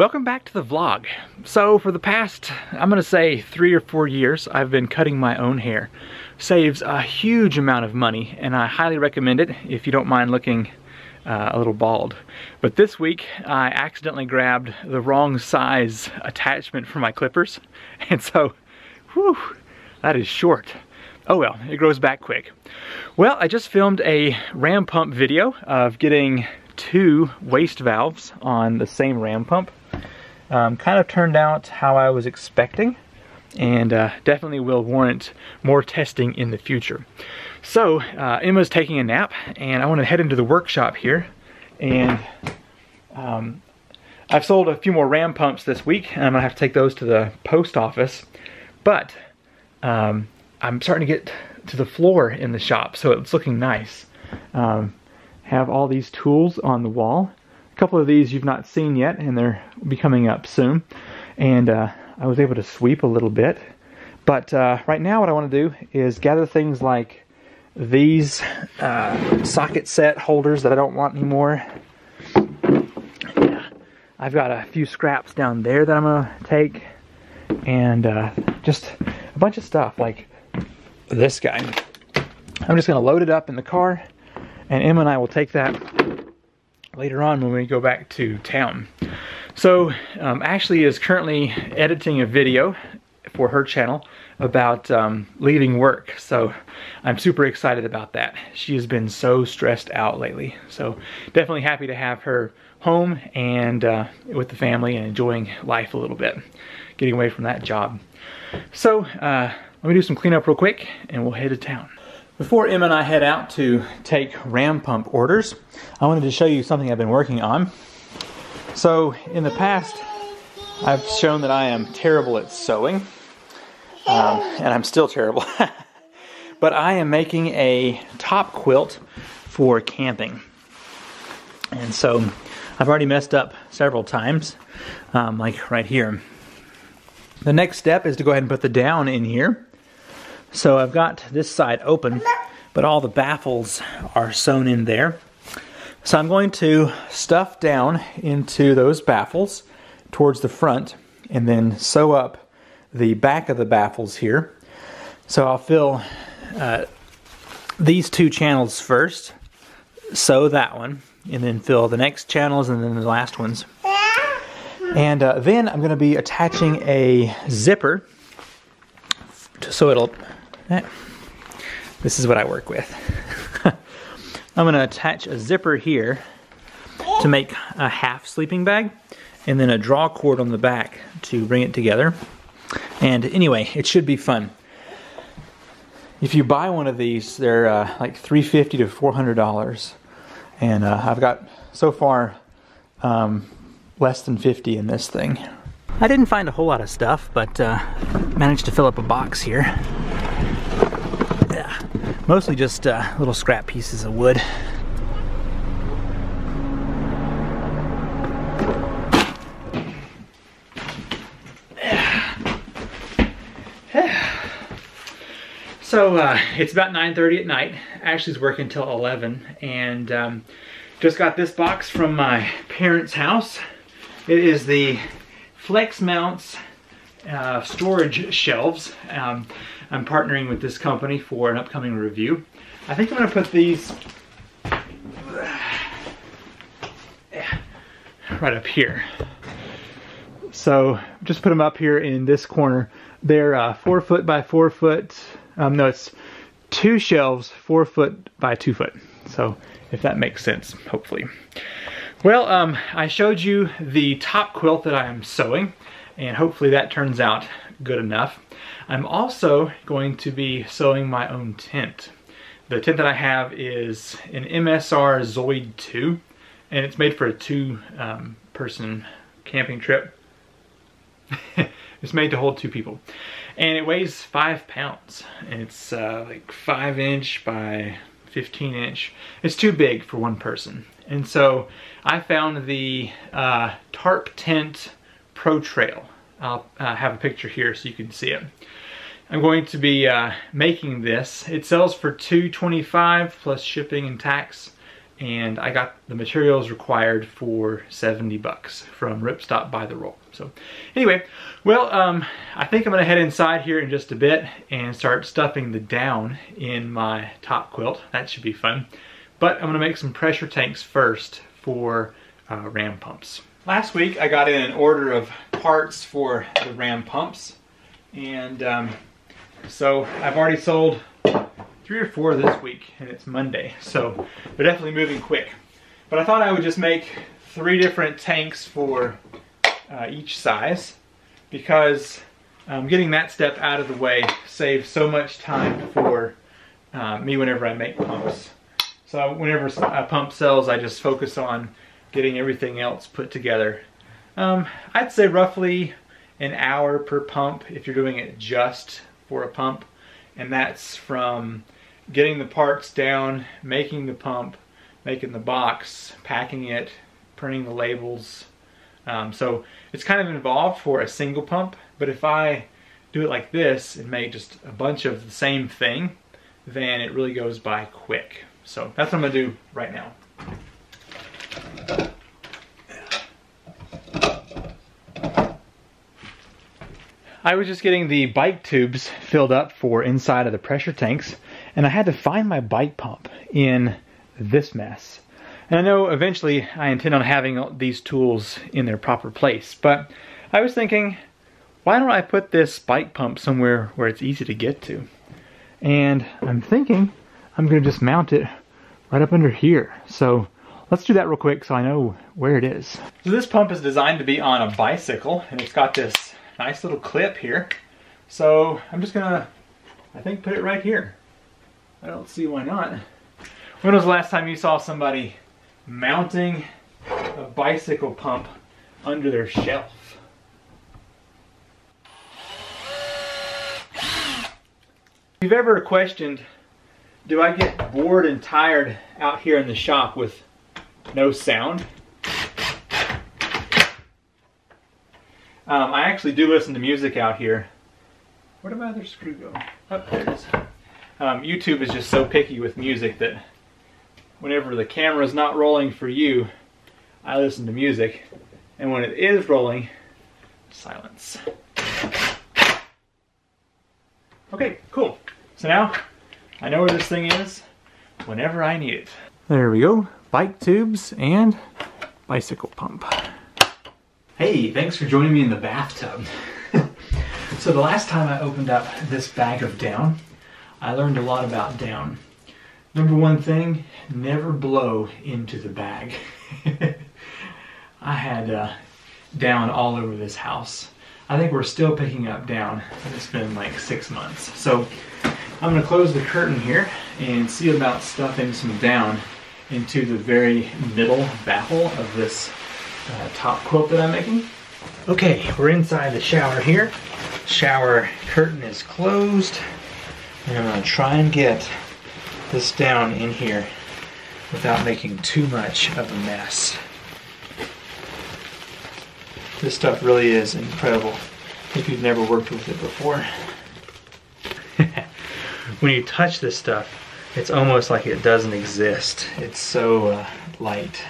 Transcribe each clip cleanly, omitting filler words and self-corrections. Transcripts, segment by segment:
Welcome back to the vlog. So for the past, I'm gonna say 3 or 4 years, I've been cutting my own hair. Saves a huge amount of money, and I highly recommend it if you don't mind looking a little bald. But this week, I accidentally grabbed the wrong size attachment for my clippers, and so, whew, that is short. Oh well, it grows back quick. Well, I just filmed a ram pump video of getting 2 waste valves on the same ram pump. Kind of turned out how I was expecting, and definitely will warrant more testing in the future. So Emma's taking a nap, and I want to head into the workshop here, and I've sold a few more ram pumps this week, and I'm gonna have to take those to the post office, but I'm starting to get to the floor in the shop, so it's looking nice. Have all these tools on the wall. A couple of these you've not seen yet, and they're be coming up soon. And I was able to sweep a little bit. But right now what I want to do is gather things like these socket set holders that I don't want anymore. I've got a few scraps down there that I'm going to take. And just a bunch of stuff like this guy. I'm just going to load it up in the car, and Emma and I will take that later on when we go back to town. So Ashley is currently editing a video for her channel about leaving work, so I'm super excited about that. She has been so stressed out lately, so definitely happy to have her home and with the family and enjoying life a little bit, getting away from that job. So let me do some cleanup real quick and we'll head to town. Before Emma and I head out to take ram pump orders, I wanted to show you something I've been working on. So in the past, I've shown that I am terrible at sewing, and I'm still terrible. But I am making a top quilt for camping. And so I've already messed up several times, like right here. The next step is to go ahead and put the down in here. So I've got this side open, but all the baffles are sewn in there. So I'm going to stuff down into those baffles towards the front and then sew up the back of the baffles here. So I'll fill these 2 channels first, sew that one, and then fill the next channels and then the last ones. And then I'm going to be attaching a zipper so it'll... This is what I work with. I'm going to attach a zipper here to make a half sleeping bag, and then a draw cord on the back to bring it together. And anyway, it should be fun. If you buy one of these, they're like $350 to $400, and I've got so far less than 50 in this thing. I didn't find a whole lot of stuff, but managed to fill up a box here. Yeah, mostly just little scrap pieces of wood. So it's about 9:30 at night. Ashley's working till 11, and just got this box from my parents' house. It is the Flex Mounts storage shelves. I'm partnering with this company for an upcoming review. I think I'm going to put these right up here. So just put them up here in this corner. They're 4 foot by 4 foot. No, it's 2 shelves, 4 foot by 2 foot. So if that makes sense, hopefully. Well, I showed you the top quilt that I am sewing, and hopefully that turns out good enough. I'm also going to be sewing my own tent. The tent that I have is an MSR Zoid 2, and it's made for a 2-person camping trip. It's made to hold 2 people. And it weighs 5 pounds. And it's like 5-inch by 15-inch. It's too big for 1 person. And so I found the Tarp Tent Pro Trail. I'll have a picture here so you can see it. I'm going to be making this. It sells for $225 plus shipping and tax, and I got the materials required for 70 bucks from Ripstop by the roll. So anyway, well, I think I'm gonna head inside here in just a bit and start stuffing the down in my top quilt. That should be fun. But I'm gonna make some pressure tanks first for ram pumps. Last week I got in an order of parts for the ram pumps, and so I've already sold 3 or 4 this week, and it's Monday, so they're definitely moving quick. But I thought I would just make 3 different tanks for each size, because getting that step out of the way saves so much time for me whenever I make pumps. So whenever a pump sells, I just focus on getting everything else put together. I'd say roughly an hour per pump if you're doing it just for a pump, and that's from getting the parts down, making the pump, making the box, packing it, printing the labels. So it's kind of involved for a single pump, but if I do it like this and make just a bunch of the same thing, then it really goes by quick. So that's what I'm gonna do right now. I was just getting the bike tubes filled up for inside of the pressure tanks, and I had to find my bike pump in this mess. And I know eventually I intend on having these tools in their proper place, but I was thinking, why don't I put this bike pump somewhere where it's easy to get to? And I'm thinking I'm gonna just mount it right up under here. So let's do that real quick so I know where it is. So this pump is designed to be on a bicycle, and it's got this nice little clip here. So I'm just gonna, I think, put it right here. I don't see why not. When was the last time you saw somebody mounting a bicycle pump under their shelf? If you've ever questioned, do I get bored and tired out here in the shop with no sound? I actually do listen to music out here. Where did my other screw go? Oh, there it is. YouTube is just so picky with music that whenever the camera's not rolling for you, I listen to music. And when it is rolling, silence. Okay, cool. So now I know where this thing is whenever I need it. There we go. Bike tubes and bicycle pump. Hey, thanks for joining me in the bathtub. So the last time I opened up this bag of down, I learned a lot about down. Number one thing, never blow into the bag. I had down all over this house. I think we're still picking up down, and it's been like 6 months. So I'm gonna close the curtain here and see about stuffing some down into the very middle baffle of this top quilt that I'm making. Okay, we're inside the shower here. Shower curtain is closed, and I'm gonna try and get this down in here without making too much of a mess. This stuff really is incredible if you've never worked with it before. When you touch this stuff, it's almost like it doesn't exist. It's so light.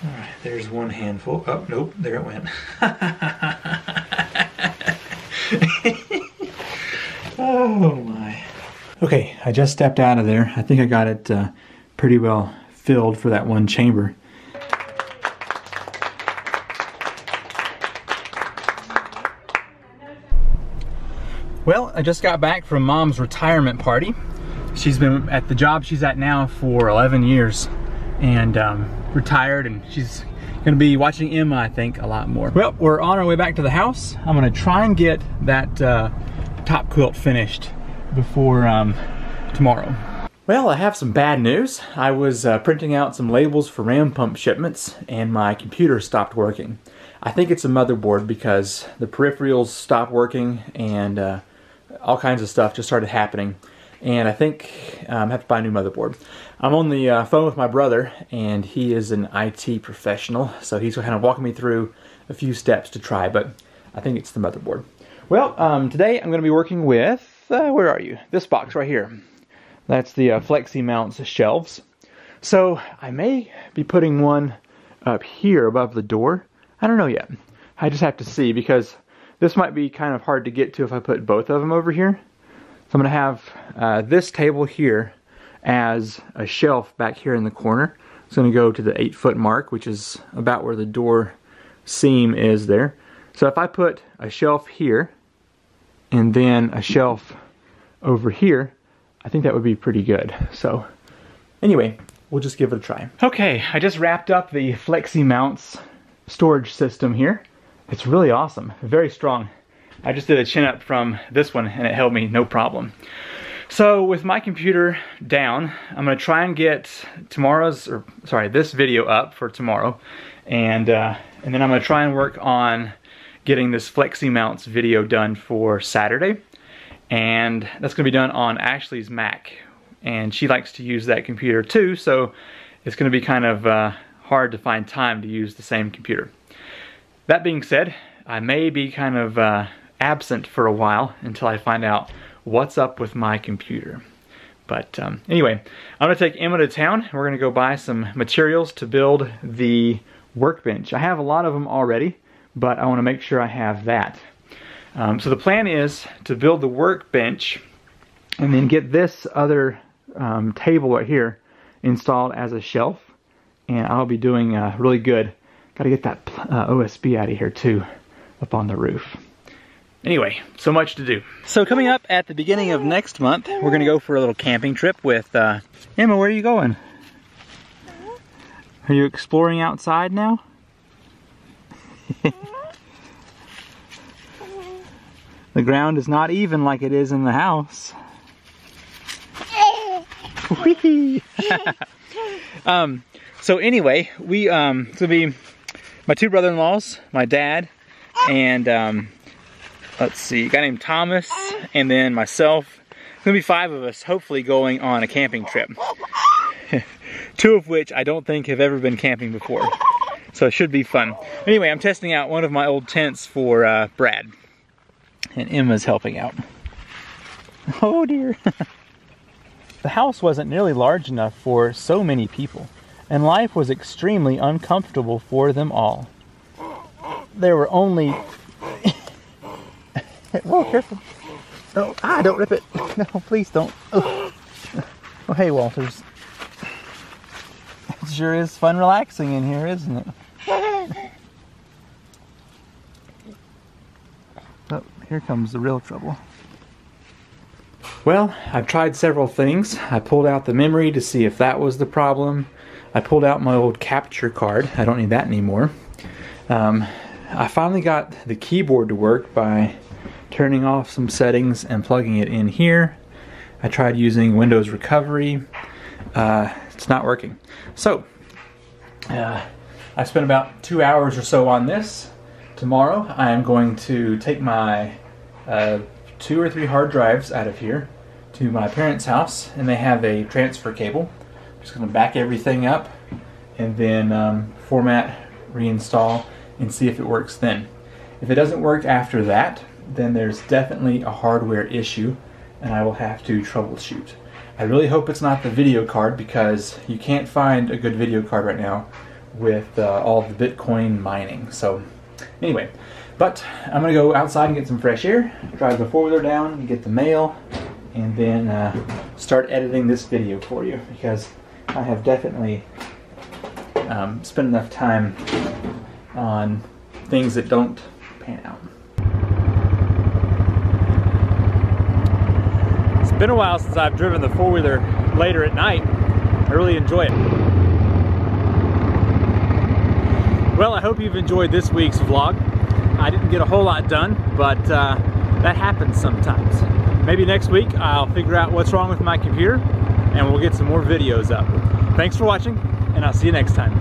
Alright, there's one handful. Oh, nope, there it went. Oh my. Okay, I just stepped out of there. I think I got it pretty well filled for that one chamber. Well, I just got back from Mom's retirement party. She's been at the job she's at now for 11 years and retired, and she's gonna be watching Emma, I think, a lot more. Well, we're on our way back to the house. I'm gonna try and get that top quilt finished before tomorrow. Well, I have some bad news. I was printing out some labels for ram pump shipments, and my computer stopped working. I think it's a motherboard because the peripherals stopped working and all kinds of stuff just started happening. And I think I have to buy a new motherboard. I'm on the phone with my brother, and he is an IT professional, so he's kind of walking me through a few steps to try, but I think it's the motherboard. Well, today I'm going to be working with, where are you? This box right here. That's the Flexi Mounts shelves. So I may be putting one up here above the door. I don't know yet. I just have to see, because this might be kind of hard to get to if I put both of them over here. So I'm going to have this table here as a shelf back here in the corner. It's going to go to the 8-foot mark, which is about where the door seam is there. So if I put a shelf here and then a shelf over here, I think that would be pretty good. So anyway, we'll just give it a try. Okay, I just wrapped up the Flexi Mounts storage system here. It's really awesome, very strong. I just did a chin up from this one and it held me no problem. So with my computer down, I'm gonna try and get this video up for tomorrow, and then I'm gonna try and work on getting this Flexi Mounts video done for Saturday, and that's gonna be done on Ashley's Mac, and she likes to use that computer too, so it's gonna be kind of hard to find time to use the same computer. That being said, I may be kind of absent for a while until I find out what's up with my computer. But anyway, I'm gonna take Emma to town. We're gonna go buy some materials to build the workbench. I have a lot of them already, but I want to make sure I have that. So the plan is to build the workbench and then get this other table right here installed as a shelf, and I'll be doing really good. Got to get that OSB out of here too, up on the roof. Anyway, so much to do. So coming up at the beginning of next month, we're going to go for a little camping trip with Emma. Where are you going? Are you exploring outside now? The ground is not even like it is in the house. So anyway, it's gonna be my two brother-in-laws, my dad, and let's see, a guy named Thomas, and then myself. It's gonna be 5 of us, hopefully going on a camping trip. 2 of which I don't think have ever been camping before. So it should be fun. Anyway, I'm testing out one of my old tents for Brad. And Emma's helping out. Oh dear. The house wasn't nearly large enough for so many people, and life was extremely uncomfortable for them all. There were only... Whoa, careful. Oh, don't rip it. No, please don't. Oh, hey, Walters. It sure is fun relaxing in here, isn't it? Oh, here comes the real trouble. Well, I've tried several things. I pulled out the memory to see if that was the problem. I pulled out my old capture card. I don't need that anymore. I finally got the keyboard to work by turning off some settings and plugging it in here. I tried using Windows Recovery. It's not working. So, I spent about 2 hours or so on this. Tomorrow I am going to take my 2 or 3 hard drives out of here to my parents' house, and they have a transfer cable. I'm just going to back everything up and then format, reinstall, and see if it works then. If it doesn't work after that, then there's definitely a hardware issue and I will have to troubleshoot. I really hope it's not the video card, because you can't find a good video card right now with all the Bitcoin mining. So anyway, but I'm gonna go outside and get some fresh air, drive the 4-wheeler down and get the mail, and then start editing this video for you, because I have definitely spent enough time on things that don't pan out. It's been a while since I've driven the 4-wheeler later at night. I really enjoy it. Well, I hope you've enjoyed this week's vlog. I didn't get a whole lot done, but that happens sometimes. Maybe next week I'll figure out what's wrong with my computer and we'll get some more videos up. Thanks for watching, and I'll see you next time.